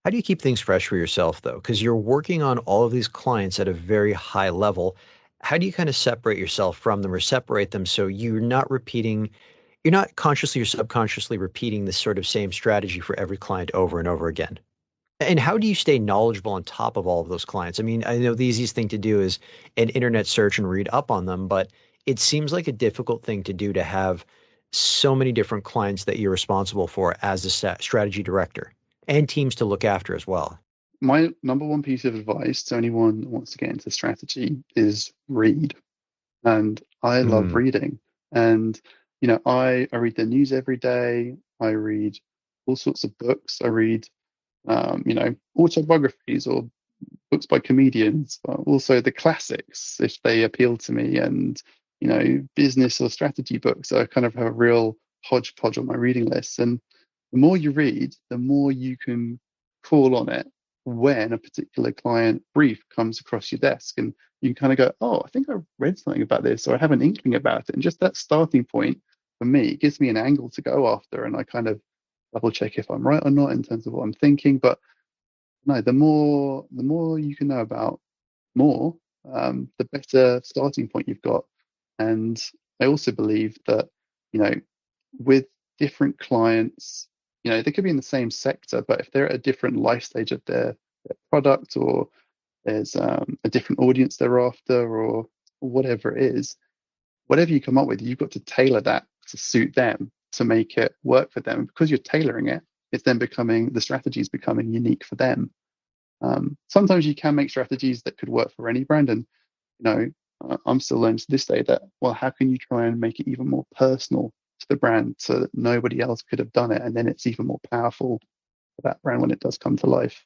How do you keep things fresh for yourself though? Because you're working on all of these clients at a very high level. How do you kind of separate yourself from them or separate them so you're not consciously or subconsciously repeating this sort of same strategy for every client over and over again? And how do you stay knowledgeable on top of all of those clients? I mean, I know the easiest thing to do is an internet search and read up on them, but it seems like a difficult thing to do to have so many different clients that you're responsible for as a strategy director and teams to look after as well. My number one piece of advice to anyone who wants to get into strategy is read. And I love Mm, reading. And I read the news every day. I read all sorts of books. I read autobiographies or books by comedians, but also the classics if they appeal to me, and business or strategy books. I kind of have a real hodgepodge on my reading list. And the more you read, the more you can call on it when a particular client brief comes across your desk, and you can kind of go, oh, I think I read something about this, or I have an inkling about it. And just that starting point for me gives me an angle to go after, and I kind of double check if I'm right or not in terms of what I'm thinking. But no, the more you can know about more, the better starting point you've got. And I also believe that, you know, with different clients, they could be in the same sector, but if they're at a different life stage of their product, or there's a different audience they're after, or whatever it is, whatever you come up with, you've got to tailor that to suit them to make it work for them. Because you're tailoring it, it's then becoming the strategy is becoming unique for them. Sometimes you can make strategies that could work for any brand, and I'm still learning to this day that, well, how can you try and make it even more personal to the brand so that nobody else could have done it, and then it's even more powerful for that brand when it does come to life.